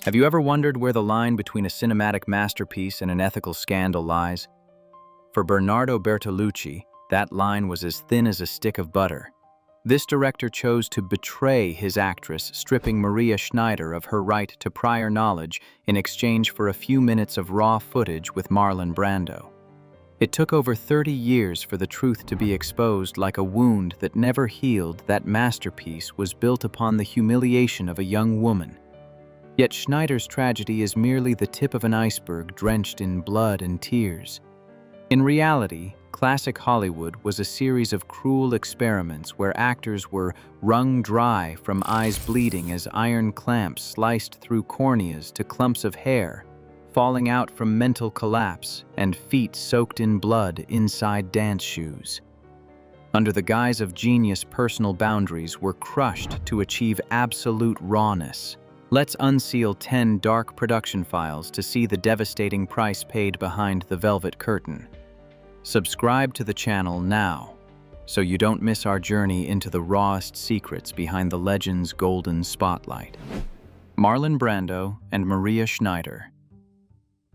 Have you ever wondered where the line between a cinematic masterpiece and an ethical scandal lies? For Bernardo Bertolucci, that line was as thin as a stick of butter. This director chose to betray his actress, stripping Maria Schneider of her right to prior knowledge in exchange for a few minutes of raw footage with Marlon Brando. It took over 30 years for the truth to be exposed. Like a wound that never healed, that masterpiece was built upon the humiliation of a young woman. Yet Schneider's tragedy is merely the tip of an iceberg drenched in blood and tears. In reality, classic Hollywood was a series of cruel experiments where actors were wrung dry from eyes bleeding as iron clamps sliced through corneas to clumps of hair, falling out from mental collapse, and feet soaked in blood inside dance shoes. Under the guise of genius, personal boundaries were crushed to achieve absolute rawness. Let's unseal 10 dark production files to see the devastating price paid behind the velvet curtain. Subscribe to the channel now, so you don't miss our journey into the rawest secrets behind the legend's golden spotlight. Marlon Brando and Maria Schneider.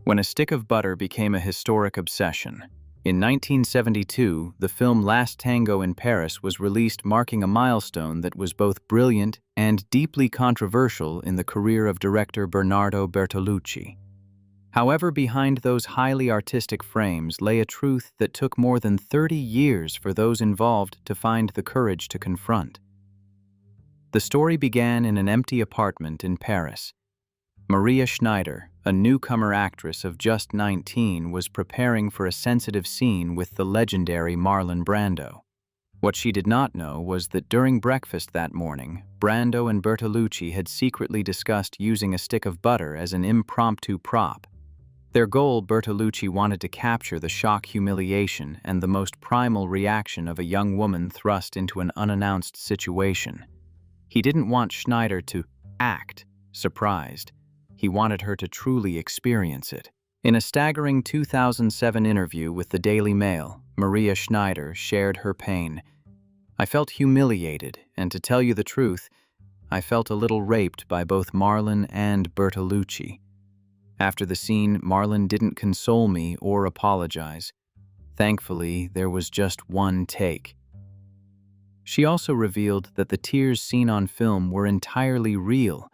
When a stick of butter became a historic obsession. In 1972, the film Last Tango in Paris was released, marking a milestone that was both brilliant and deeply controversial in the career of director Bernardo Bertolucci. However, behind those highly artistic frames lay a truth that took more than 30 years for those involved to find the courage to confront. The story began in an empty apartment in Paris. Maria Schneider, a newcomer actress of just 19, was preparing for a sensitive scene with the legendary Marlon Brando. What she did not know was that during breakfast that morning, Brando and Bertolucci had secretly discussed using a stick of butter as an impromptu prop. Their goal: Bertolucci wanted to capture the shock, humiliation, and the most primal reaction of a young woman thrust into an unannounced situation. He didn't want Schneider to act surprised. He wanted her to truly experience it. In a staggering 2007 interview with the Daily Mail, Maria Schneider shared her pain. "I felt humiliated, and to tell you the truth, I felt a little raped by both Marlon and Bertolucci. After the scene, Marlon didn't console me or apologize. Thankfully, there was just one take." She also revealed that the tears seen on film were entirely real,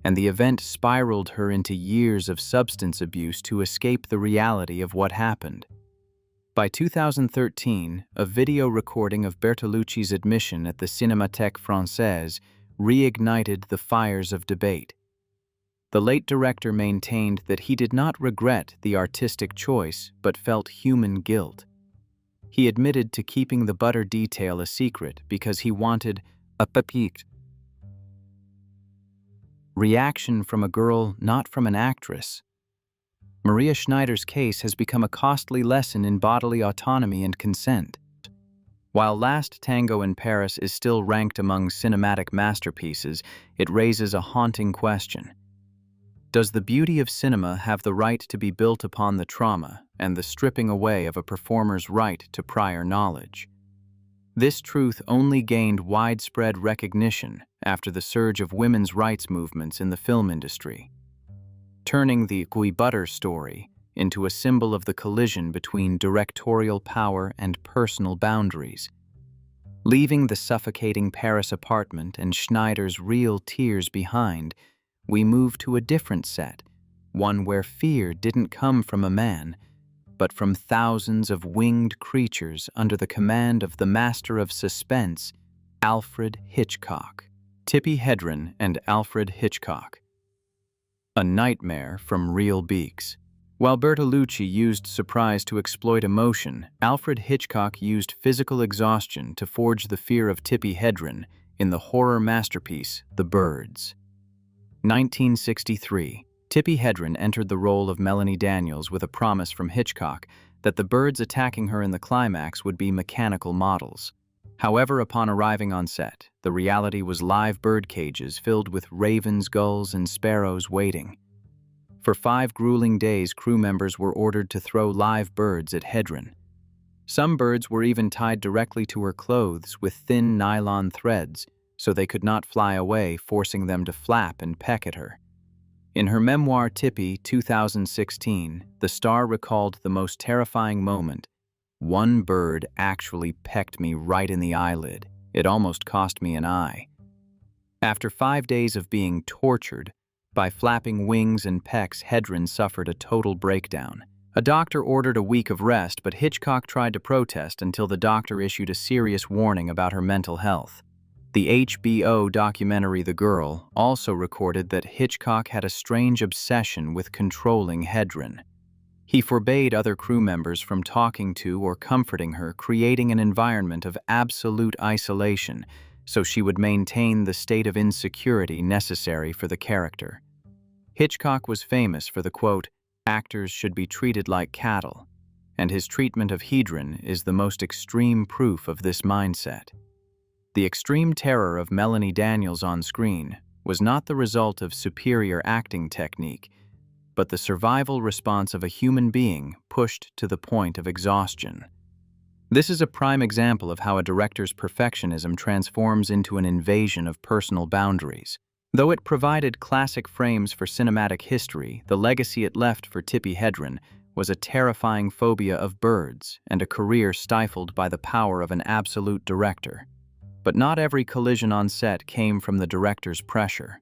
and the event spiraled her into years of substance abuse to escape the reality of what happened. By 2013, a video recording of Bertolucci's admission at the Cinémathèque Française reignited the fires of debate. The late director maintained that he did not regret the artistic choice, but felt human guilt. He admitted to keeping the butter detail a secret because he wanted a petite reaction from a girl, not from an actress. Maria Schneider's case has become a costly lesson in bodily autonomy and consent. While Last Tango in Paris is still ranked among cinematic masterpieces, it raises a haunting question. Does the beauty of cinema have the right to be built upon the trauma and the stripping away of a performer's right to prior knowledge? This truth only gained widespread recognition after the surge of women's rights movements in the film industry, turning the Guy Butter story into a symbol of the collision between directorial power and personal boundaries. Leaving the suffocating Paris apartment and Schneider's real tears behind, we move to a different set, one where fear didn't come from a man, but from thousands of winged creatures under the command of the master of suspense, Alfred Hitchcock. Tippi Hedren and Alfred Hitchcock. A nightmare from real beaks. While Bertolucci used surprise to exploit emotion, Alfred Hitchcock used physical exhaustion to forge the fear of Tippi Hedren in the horror masterpiece, The Birds. 1963. Tippi Hedren entered the role of Melanie Daniels with a promise from Hitchcock that the birds attacking her in the climax would be mechanical models. However, upon arriving on set, the reality was live bird cages filled with ravens, gulls, and sparrows waiting. For 5 grueling days, crew members were ordered to throw live birds at Hedren. Some birds were even tied directly to her clothes with thin nylon threads, so they could not fly away, forcing them to flap and peck at her. In her memoir Tippy, 2016, the star recalled the most terrifying moment. "One bird actually pecked me right in the eyelid. It almost cost me an eye." After 5 days of being tortured by flapping wings and pecks, Hedren suffered a total breakdown. A doctor ordered a week of rest, but Hitchcock tried to protest until the doctor issued a serious warning about her mental health. The HBO documentary The Girl also recorded that Hitchcock had a strange obsession with controlling Hedren. He forbade other crew members from talking to or comforting her, creating an environment of absolute isolation so she would maintain the state of insecurity necessary for the character. Hitchcock was famous for the quote, "Actors should be treated like cattle," and his treatment of Hedren is the most extreme proof of this mindset. The extreme terror of Melanie Daniels on screen was not the result of superior acting technique, but the survival response of a human being pushed to the point of exhaustion. This is a prime example of how a director's perfectionism transforms into an invasion of personal boundaries. Though it provided classic frames for cinematic history, the legacy it left for Tippi Hedren was a terrifying phobia of birds and a career stifled by the power of an absolute director. But not every collision on set came from the director's pressure.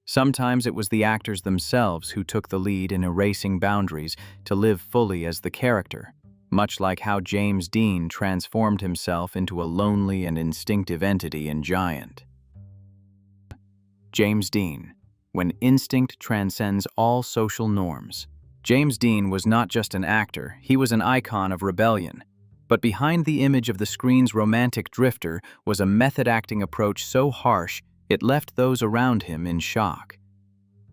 Sometimes it was the actors themselves who took the lead in erasing boundaries to live fully as the character, much like how James Dean transformed himself into a lonely and instinctive entity in Giant. James Dean, when instinct transcends all social norms. James Dean was not just an actor, he was an icon of rebellion. But behind the image of the screen's romantic drifter was a method-acting approach so harsh it left those around him in shock.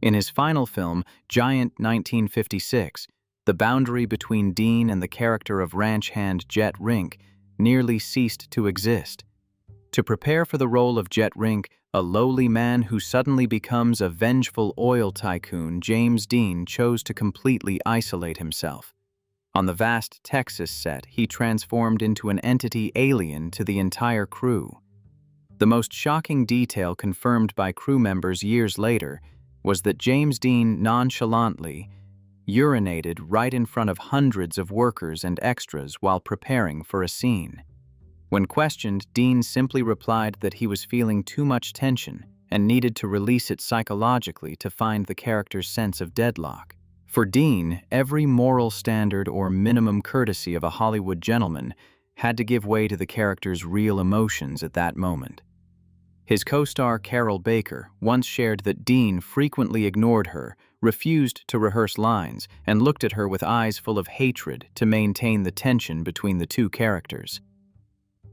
In his final film, Giant 1956, the boundary between Dean and the character of ranch hand Jet Rink nearly ceased to exist. To prepare for the role of Jet Rink, a lowly man who suddenly becomes a vengeful oil tycoon, James Dean chose to completely isolate himself. On the vast Texas set, he transformed into an entity alien to the entire crew. The most shocking detail confirmed by crew members years later was that James Dean nonchalantly urinated right in front of hundreds of workers and extras while preparing for a scene. When questioned, Dean simply replied that he was feeling too much tension and needed to release it psychologically to find the character's sense of deadlock. For Dean, every moral standard or minimum courtesy of a Hollywood gentleman had to give way to the character's real emotions at that moment. His co-star Carol Baker once shared that Dean frequently ignored her, refused to rehearse lines, and looked at her with eyes full of hatred to maintain the tension between the two characters.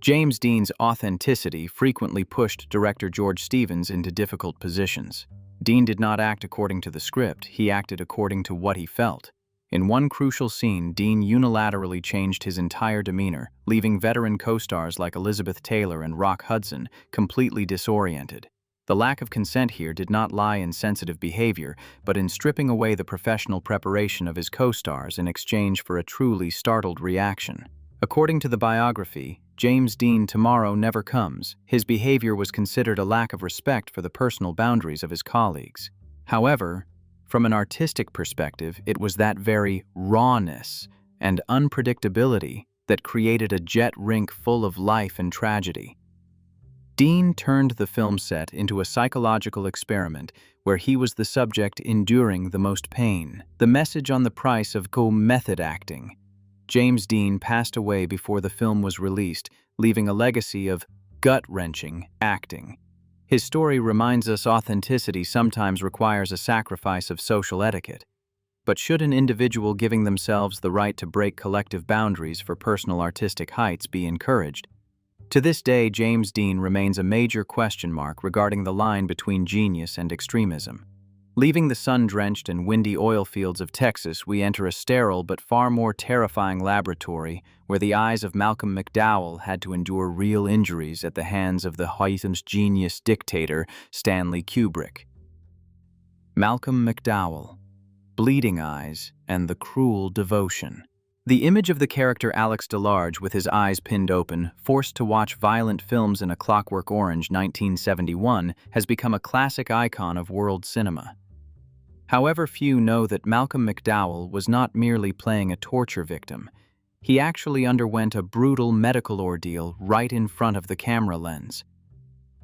James Dean's authenticity frequently pushed director George Stevens into difficult positions. Dean did not act according to the script, he acted according to what he felt. In one crucial scene, Dean unilaterally changed his entire demeanor, leaving veteran co-stars like Elizabeth Taylor and Rock Hudson completely disoriented. The lack of consent here did not lie in sensitive behavior, but in stripping away the professional preparation of his co-stars in exchange for a truly startled reaction. According to the biography, James Dean Tomorrow Never Comes, his behavior was considered a lack of respect for the personal boundaries of his colleagues. However, from an artistic perspective, it was that very rawness and unpredictability that created a Jet Rink full of life and tragedy. Dean turned the film set into a psychological experiment where he was the subject enduring the most pain. The message on the price of method acting. James Dean passed away before the film was released, leaving a legacy of gut-wrenching acting. His story reminds us authenticity sometimes requires a sacrifice of social etiquette. But should an individual giving themselves the right to break collective boundaries for personal artistic heights be encouraged? To this day, James Dean remains a major question mark regarding the line between genius and extremism. Leaving the sun-drenched and windy oil fields of Texas, we enter a sterile but far more terrifying laboratory where the eyes of Malcolm McDowell had to endure real injuries at the hands of the Whiteham's genius dictator Stanley Kubrick. Malcolm McDowell, bleeding eyes, and the cruel devotion. The image of the character Alex DeLarge with his eyes pinned open, forced to watch violent films in A Clockwork Orange 1971, has become a classic icon of world cinema. However, few know that Malcolm McDowell was not merely playing a torture victim. He actually underwent a brutal medical ordeal right in front of the camera lens.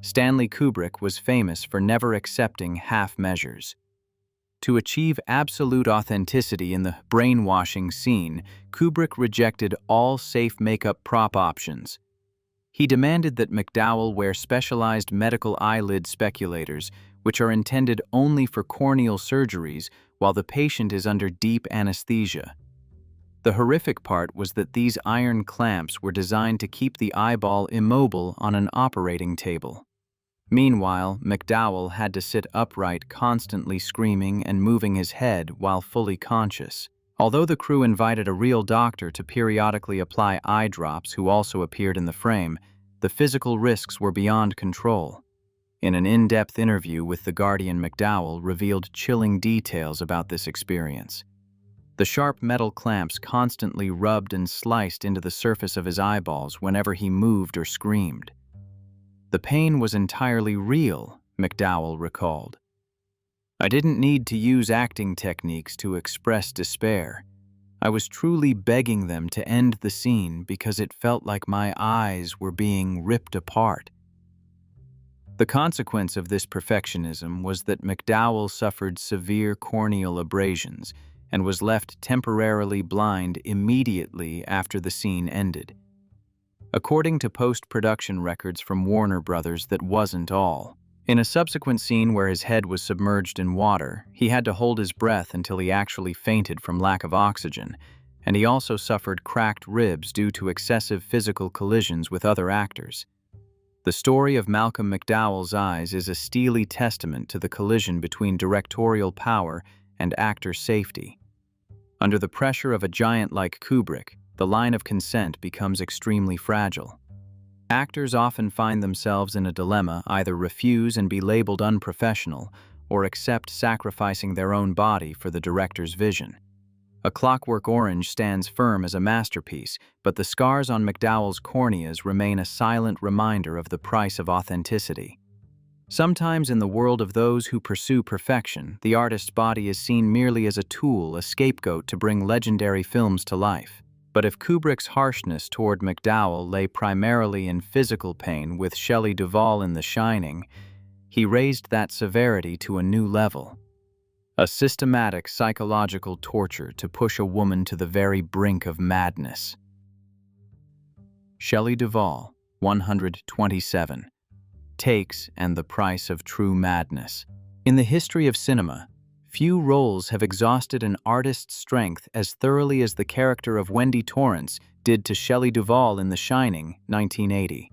Stanley Kubrick was famous for never accepting half measures. To achieve absolute authenticity in the brainwashing scene, Kubrick rejected all safe makeup prop options. He demanded that McDowell wear specialized medical eyelid speculators, which are intended only for corneal surgeries while the patient is under deep anesthesia. The horrific part was that these iron clamps were designed to keep the eyeball immobile on an operating table. Meanwhile, McDowell had to sit upright, constantly screaming and moving his head while fully conscious. Although the crew invited a real doctor to periodically apply eye drops who also appeared in the frame, the physical risks were beyond control. In an in-depth interview with The Guardian, McDowell revealed chilling details about this experience. The sharp metal clamps constantly rubbed and sliced into the surface of his eyeballs whenever he moved or screamed. The pain was entirely real, McDowell recalled. I didn't need to use acting techniques to express despair. I was truly begging them to end the scene because it felt like my eyes were being ripped apart. The consequence of this perfectionism was that McDowell suffered severe corneal abrasions and was left temporarily blind immediately after the scene ended. According to post-production records from Warner Brothers, that wasn't all. In a subsequent scene where his head was submerged in water, he had to hold his breath until he actually fainted from lack of oxygen, and he also suffered cracked ribs due to excessive physical collisions with other actors. The story of Malcolm McDowell's eyes is a steely testament to the collision between directorial power and actor safety. Under the pressure of a giant like Kubrick, the line of consent becomes extremely fragile. Actors often find themselves in a dilemma: either refuse and be labeled unprofessional, or accept sacrificing their own body for the director's vision. A Clockwork Orange stands firm as a masterpiece, but the scars on McDowell's corneas remain a silent reminder of the price of authenticity. Sometimes in the world of those who pursue perfection, the artist's body is seen merely as a tool, a scapegoat to bring legendary films to life. But if Kubrick's harshness toward McDowell lay primarily in physical pain with Shelley Duvall in The Shining, he raised that severity to a new level. A systematic psychological torture to push a woman to the very brink of madness. Shelley Duvall, 127. Takes and the Price of True Madness. In the history of cinema, few roles have exhausted an artist's strength as thoroughly as the character of Wendy Torrance did to Shelley Duvall in The Shining, 1980.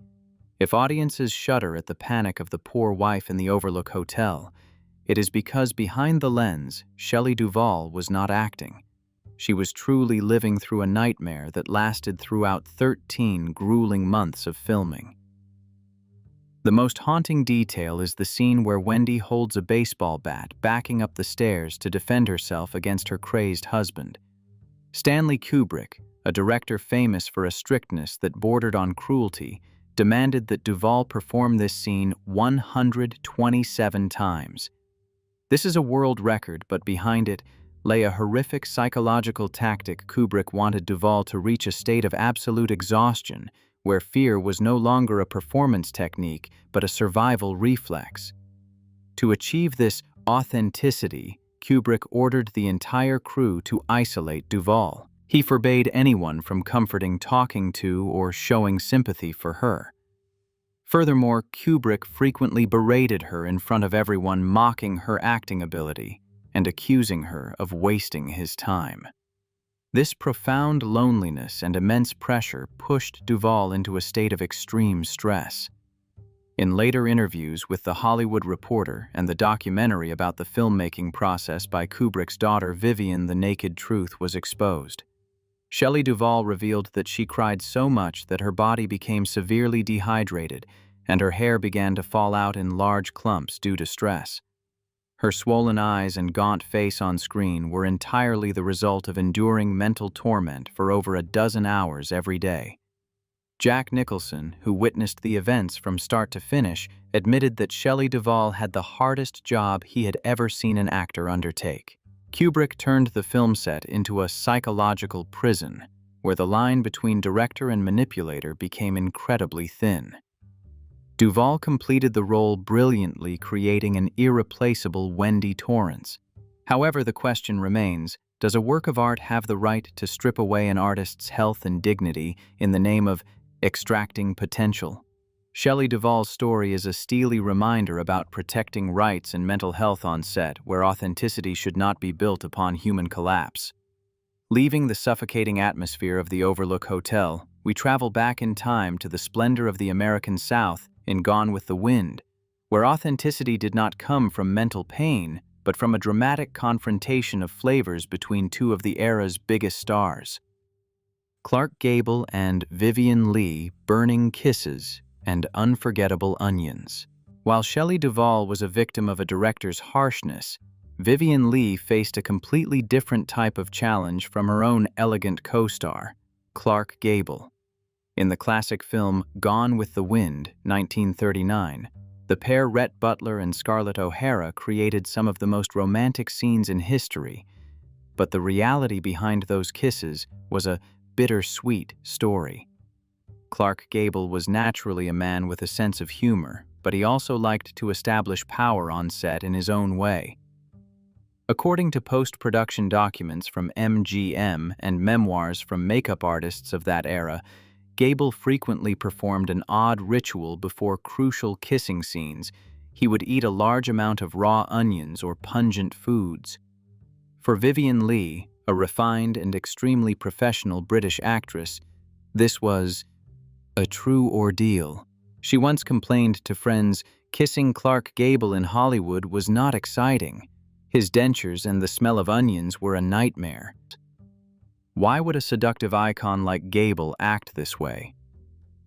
If audiences shudder at the panic of the poor wife in the Overlook Hotel, it is because behind the lens, Shelley Duvall was not acting. She was truly living through a nightmare that lasted throughout 13 grueling months of filming. The most haunting detail is the scene where Wendy holds a baseball bat backing up the stairs to defend herself against her crazed husband. Stanley Kubrick, a director famous for a strictness that bordered on cruelty, demanded that Duvall perform this scene 127 times. This is a world record, but behind it lay a horrific psychological tactic. Kubrick wanted Duvall to reach a state of absolute exhaustion, where fear was no longer a performance technique, but a survival reflex. To achieve this authenticity, Kubrick ordered the entire crew to isolate Duvall. He forbade anyone from comforting, talking to, or showing sympathy for her. Furthermore, Kubrick frequently berated her in front of everyone, mocking her acting ability and accusing her of wasting his time. This profound loneliness and immense pressure pushed Duvall into a state of extreme stress. In later interviews with The Hollywood Reporter and the documentary about the filmmaking process by Kubrick's daughter Vivian, the naked truth was exposed. Shelley Duvall revealed that she cried so much that her body became severely dehydrated and her hair began to fall out in large clumps due to stress. Her swollen eyes and gaunt face on screen were entirely the result of enduring mental torment for over a dozen hours every day. Jack Nicholson, who witnessed the events from start to finish, admitted that Shelley Duvall had the hardest job he had ever seen an actor undertake. Kubrick turned the film set into a psychological prison, where the line between director and manipulator became incredibly thin. Duvall completed the role brilliantly, creating an irreplaceable Wendy Torrance. However, the question remains, does a work of art have the right to strip away an artist's health and dignity in the name of extracting potential? Shelley Duvall's story is a steely reminder about protecting rights and mental health on set, where authenticity should not be built upon human collapse. Leaving the suffocating atmosphere of the Overlook Hotel, we travel back in time to the splendor of the American South in Gone with the Wind, where authenticity did not come from mental pain, but from a dramatic confrontation of flavors between two of the era's biggest stars. Clark Gable and Vivien Leigh, Burning Kisses and Unforgettable Onions. While Shelley Duvall was a victim of a director's harshness, Vivien Leigh faced a completely different type of challenge from her own elegant co-star, Clark Gable. In the classic film Gone with the Wind, 1939, the pair Rhett Butler and Scarlett O'Hara created some of the most romantic scenes in history, but the reality behind those kisses was a bittersweet story. Clark Gable was naturally a man with a sense of humor, but he also liked to establish power on set in his own way. According to post-production documents from MGM and memoirs from makeup artists of that era, Gable frequently performed an odd ritual before crucial kissing scenes. He would eat a large amount of raw onions or pungent foods. For Vivien Leigh, a refined and extremely professional British actress, this was a true ordeal. She once complained to friends, kissing Clark Gable in Hollywood was not exciting. His dentures and the smell of onions were a nightmare. Why would a seductive icon like Gable act this way?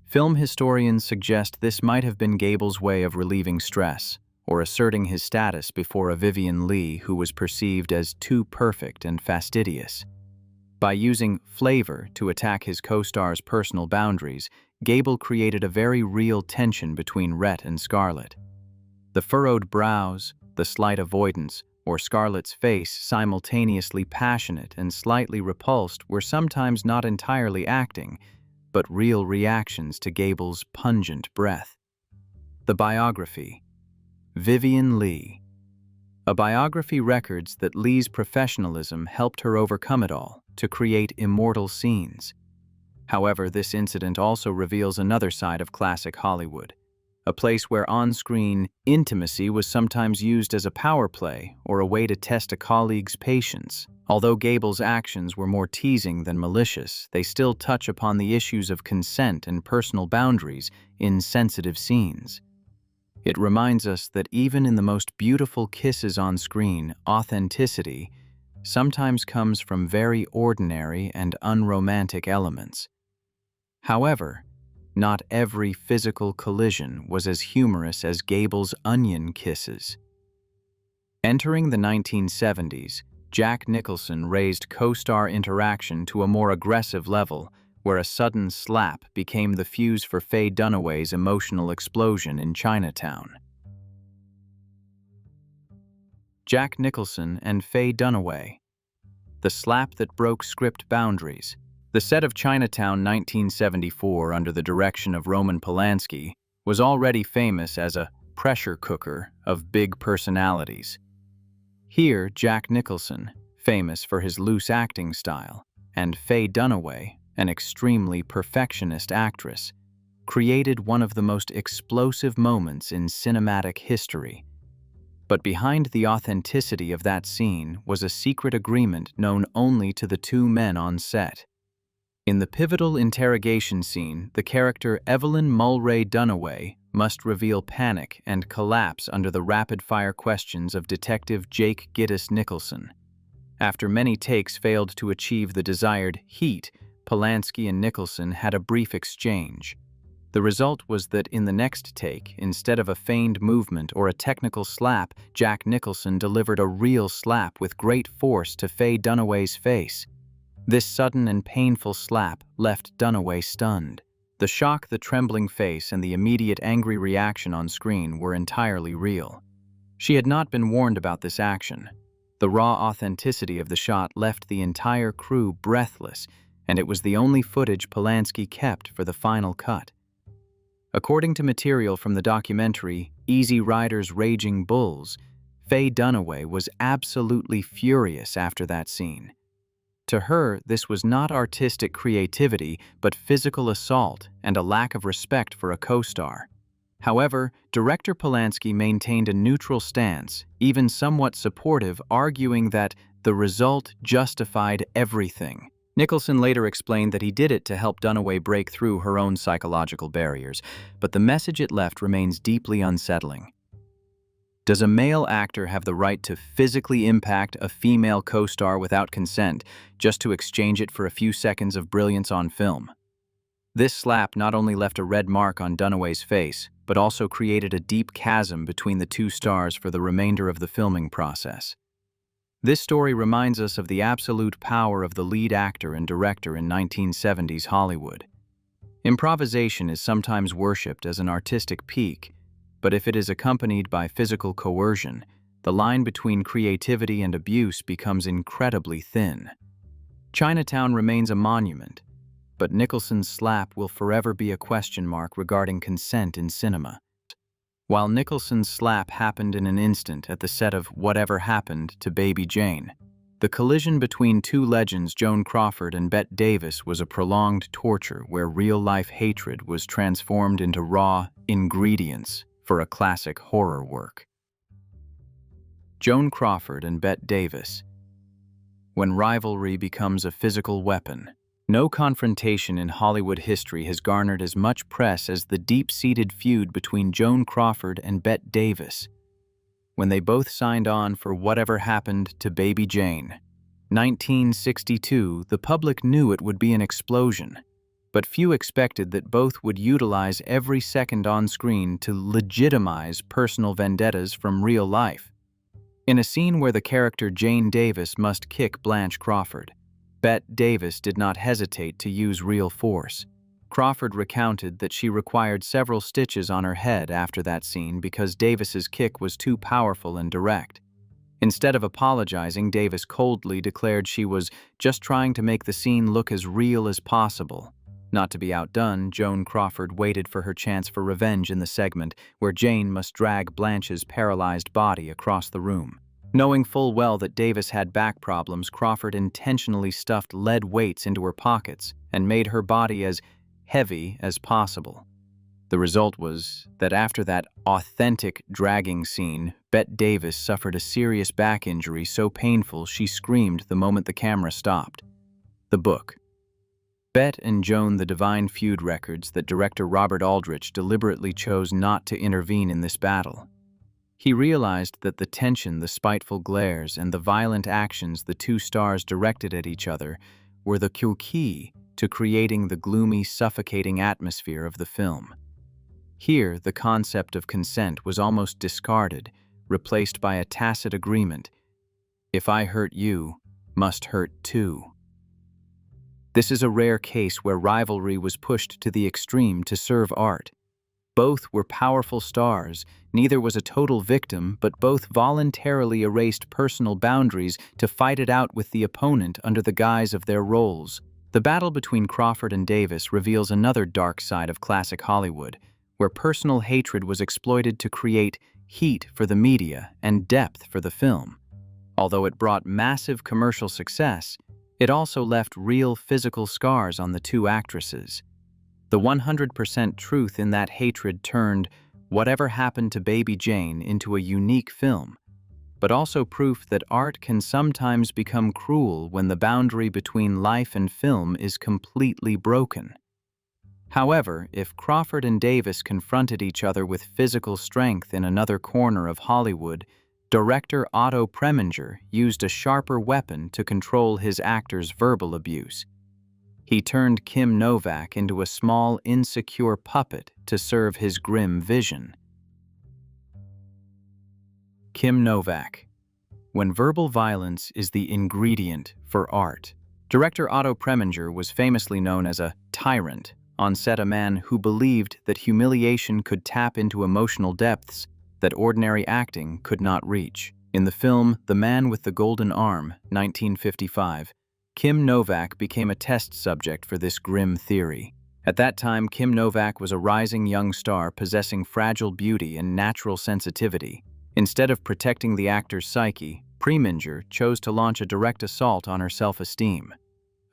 Film historians suggest this might have been Gable's way of relieving stress, or asserting his status before a Vivien Leigh who was perceived as too perfect and fastidious. By using flavor to attack his co-star's personal boundaries, Gable created a very real tension between Rhett and Scarlett. The furrowed brows, the slight avoidance, or Scarlett's face simultaneously passionate and slightly repulsed were sometimes not entirely acting, but real reactions to Gable's pungent breath. The biography. Vivien Leigh. A biography records that Leigh's professionalism helped her overcome it all to create immortal scenes. However, this incident also reveals another side of classic Hollywood, a place where on-screen intimacy was sometimes used as a power play or a way to test a colleague's patience. Although Gable's actions were more teasing than malicious, they still touch upon the issues of consent and personal boundaries in sensitive scenes. It reminds us that even in the most beautiful kisses on screen, authenticity sometimes comes from very ordinary and unromantic elements. However, not every physical collision was as humorous as Gable's onion kisses. Entering the 1970s, Jack Nicholson raised co-star interaction to a more aggressive level, where a sudden slap became the fuse for Faye Dunaway's emotional explosion in Chinatown. Jack Nicholson and Faye Dunaway. The slap that broke script boundaries. The set of Chinatown 1974, under the direction of Roman Polanski, was already famous as a pressure cooker of big personalities. Here, Jack Nicholson, famous for his loose acting style, and Faye Dunaway, an extremely perfectionist actress, created one of the most explosive moments in cinematic history. But behind the authenticity of that scene was a secret agreement known only to the two men on set. In the pivotal interrogation scene, the character Evelyn Mulray Dunaway must reveal panic and collapse under the rapid-fire questions of Detective Jake Gittes Nicholson. After many takes failed to achieve the desired heat, Polanski and Nicholson had a brief exchange. The result was that in the next take, instead of a feigned movement or a technical slap, Jack Nicholson delivered a real slap with great force to Faye Dunaway's face. This sudden and painful slap left Dunaway stunned. The The shock, the trembling face, and the immediate angry reaction on screen were entirely real. She had not been warned about this action. The raw authenticity of the shot left the entire crew breathless, and it was the only footage Polanski kept for the final cut. According to material from the documentary Easy Rider's Raging Bulls, Faye Dunaway was absolutely furious after that scene. To her, this was not artistic creativity, but physical assault and a lack of respect for a co-star. However, director Polanski maintained a neutral stance, even somewhat supportive, arguing that the result justified everything. Nicholson later explained that he did it to help Dunaway break through her own psychological barriers, but the message it left remains deeply unsettling. Does a male actor have the right to physically impact a female co-star without consent, just to exchange it for a few seconds of brilliance on film? This slap not only left a red mark on Dunaway's face, but also created a deep chasm between the two stars for the remainder of the filming process. This story reminds us of the absolute power of the lead actor and director in 1970s Hollywood. Improvisation is sometimes worshipped as an artistic peak, but if it is accompanied by physical coercion, the line between creativity and abuse becomes incredibly thin. Chinatown remains a monument, but Nicholson's slap will forever be a question mark regarding consent in cinema. While Nicholson's slap happened in an instant at the set of Whatever Happened to Baby Jane, the collision between two legends, Joan Crawford and Bette Davis, was a prolonged torture where real-life hatred was transformed into raw ingredients for a classic horror work. Joan Crawford and Bette Davis. When rivalry becomes a physical weapon. No confrontation in Hollywood history has garnered as much press as the deep-seated feud between Joan Crawford and Bette Davis, when they both signed on for Whatever Happened to Baby Jane. 1962, the public knew it would be an explosion, but few expected that both would utilize every second on screen to legitimize personal vendettas from real life. In a scene where the character Jane Davis must kick Blanche Crawford, Bette Davis did not hesitate to use real force. Crawford recounted that she required several stitches on her head after that scene because Davis's kick was too powerful and direct. Instead of apologizing, Davis coldly declared she was just trying to make the scene look as real as possible. Not to be outdone, Joan Crawford waited for her chance for revenge in the segment where Jane must drag Blanche's paralyzed body across the room. Knowing full well that Davis had back problems, Crawford intentionally stuffed lead weights into her pockets and made her body as heavy as possible. The result was that after that authentic dragging scene, Bette Davis suffered a serious back injury so painful she screamed the moment the camera stopped. The book. Bette and Joan, the Divine Feud records that director Robert Aldrich deliberately chose not to intervene in this battle. He realized that the tension, the spiteful glares, and the violent actions the two stars directed at each other were the key to creating the gloomy, suffocating atmosphere of the film. Here, the concept of consent was almost discarded, replaced by a tacit agreement: if I hurt you, must hurt too. This is a rare case where rivalry was pushed to the extreme to serve art. Both were powerful stars, neither was a total victim, but both voluntarily erased personal boundaries to fight it out with the opponent under the guise of their roles. The battle between Crawford and Davis reveals another dark side of classic Hollywood, where personal hatred was exploited to create heat for the media and depth for the film. Although it brought massive commercial success, it also left real physical scars on the two actresses. The 100% truth in that hatred turned Whatever Happened to Baby Jane into a unique film, but also proof that art can sometimes become cruel when the boundary between life and film is completely broken. However, if Crawford and Davis confronted each other with physical strength in another corner of Hollywood, director Otto Preminger used a sharper weapon to control his actors' verbal abuse. He turned Kim Novak into a small, insecure puppet to serve his grim vision. Kim Novak. When verbal violence is the ingredient for art. Director Otto Preminger was famously known as a tyrant, on set a man who believed that humiliation could tap into emotional depths that ordinary acting could not reach. In the film The Man with the Golden Arm, 1955, Kim Novak became a test subject for this grim theory. At that time, Kim Novak was a rising young star possessing fragile beauty and natural sensitivity. Instead of protecting the actor's psyche, Preminger chose to launch a direct assault on her self-esteem.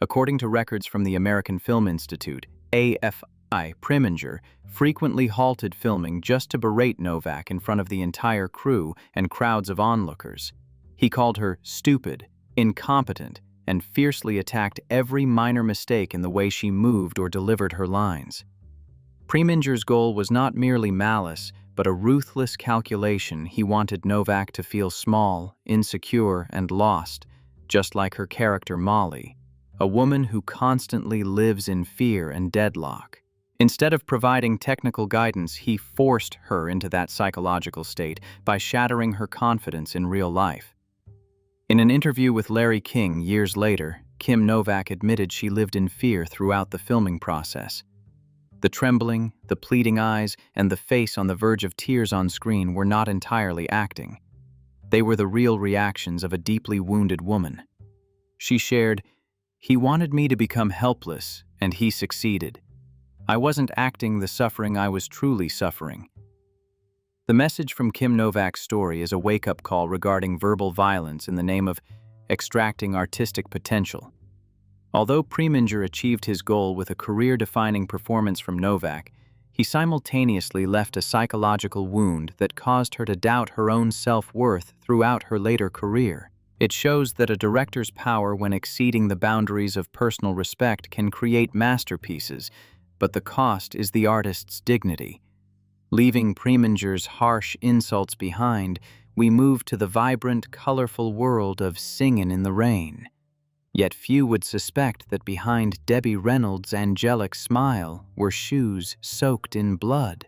According to records from the American Film Institute, AFI, Preminger frequently halted filming just to berate Novak in front of the entire crew and crowds of onlookers. He called her stupid, incompetent, and fiercely attacked every minor mistake in the way she moved or delivered her lines. Preminger's goal was not merely malice, but a ruthless calculation. He wanted Novak to feel small, insecure, and lost, just like her character Molly, a woman who constantly lives in fear and deadlock. Instead of providing technical guidance, he forced her into that psychological state by shattering her confidence in real life. In an interview with Larry King years later, Kim Novak admitted she lived in fear throughout the filming process. The trembling, the pleading eyes, and the face on the verge of tears on screen were not entirely acting. They were the real reactions of a deeply wounded woman. She shared, "He wanted me to become helpless, and he succeeded. I wasn't acting the suffering, I was truly suffering." The message from Kim Novak's story is a wake-up call regarding verbal violence in the name of extracting artistic potential. Although Preminger achieved his goal with a career-defining performance from Novak, he simultaneously left a psychological wound that caused her to doubt her own self-worth throughout her later career. It shows that a director's power when exceeding the boundaries of personal respect can create masterpieces, but the cost is the artist's dignity. Leaving Preminger's harsh insults behind, we move to the vibrant, colorful world of Singin' in the Rain. Yet few would suspect that behind Debbie Reynolds' angelic smile were shoes soaked in blood.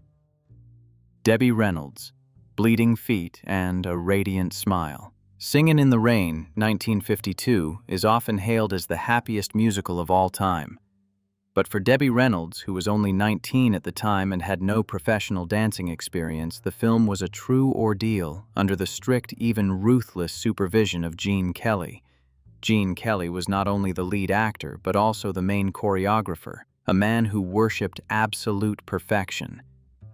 Debbie Reynolds, bleeding feet and a radiant smile. Singin' in the Rain, 1952, is often hailed as the happiest musical of all time. But for Debbie Reynolds, who was only 19 at the time and had no professional dancing experience, the film was a true ordeal under the strict, even ruthless supervision of Gene Kelly. Gene Kelly was not only the lead actor, but also the main choreographer, a man who worshipped absolute perfection.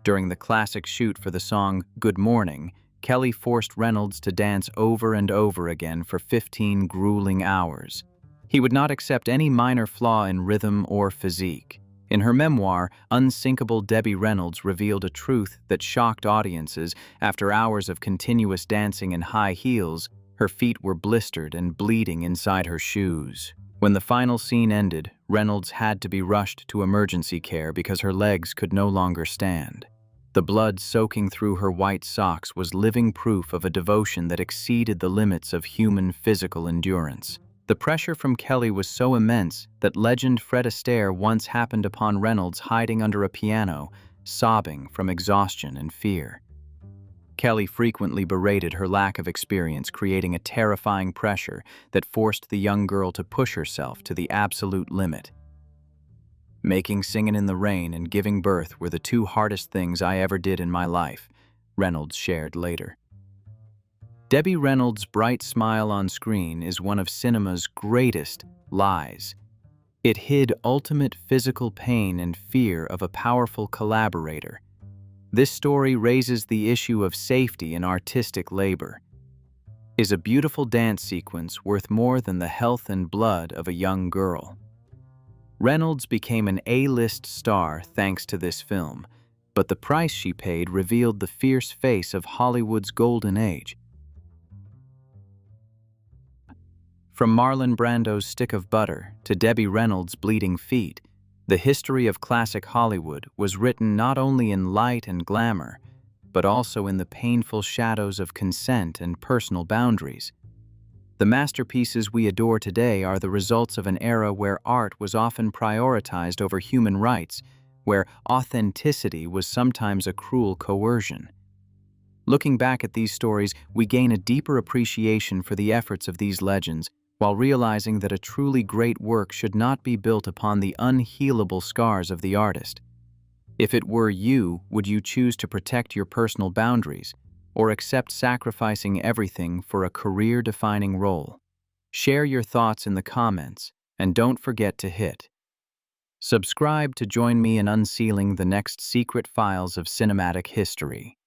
During the classic shoot for the song Good Morning, Kelly forced Reynolds to dance over and over again for 15 grueling hours. He would not accept any minor flaw in rhythm or physique. In her memoir, Unsinkable Debbie Reynolds revealed a truth that shocked audiences. After hours of continuous dancing in high heels, her feet were blistered and bleeding inside her shoes. When the final scene ended, Reynolds had to be rushed to emergency care because her legs could no longer stand. The blood soaking through her white socks was living proof of a devotion that exceeded the limits of human physical endurance. The pressure from Kelly was so immense that legend Fred Astaire once happened upon Reynolds hiding under a piano, sobbing from exhaustion and fear. Kelly frequently berated her lack of experience, creating a terrifying pressure that forced the young girl to push herself to the absolute limit. "Making Singin' in the Rain and giving birth were the two hardest things I ever did in my life," Reynolds shared later. Debbie Reynolds' bright smile on screen is one of cinema's greatest lies. It hid ultimate physical pain and fear of a powerful collaborator. This story raises the issue of safety in artistic labor. Is a beautiful dance sequence worth more than the health and blood of a young girl? Reynolds became an A-list star thanks to this film, but the price she paid revealed the fierce face of Hollywood's golden age. From Marlon Brando's Stick of Butter to Debbie Reynolds' bleeding feet, the history of classic Hollywood was written not only in light and glamour, but also in the painful shadows of consent and personal boundaries. The masterpieces we adore today are the results of an era where art was often prioritized over human rights, where authenticity was sometimes a cruel coercion. Looking back at these stories, we gain a deeper appreciation for the efforts of these legends, while realizing that a truly great work should not be built upon the unhealable scars of the artist. If it were you, would you choose to protect your personal boundaries or accept sacrificing everything for a career-defining role? Share your thoughts in the comments, and don't forget to hit subscribe to join me in unsealing the next secret files of cinematic history.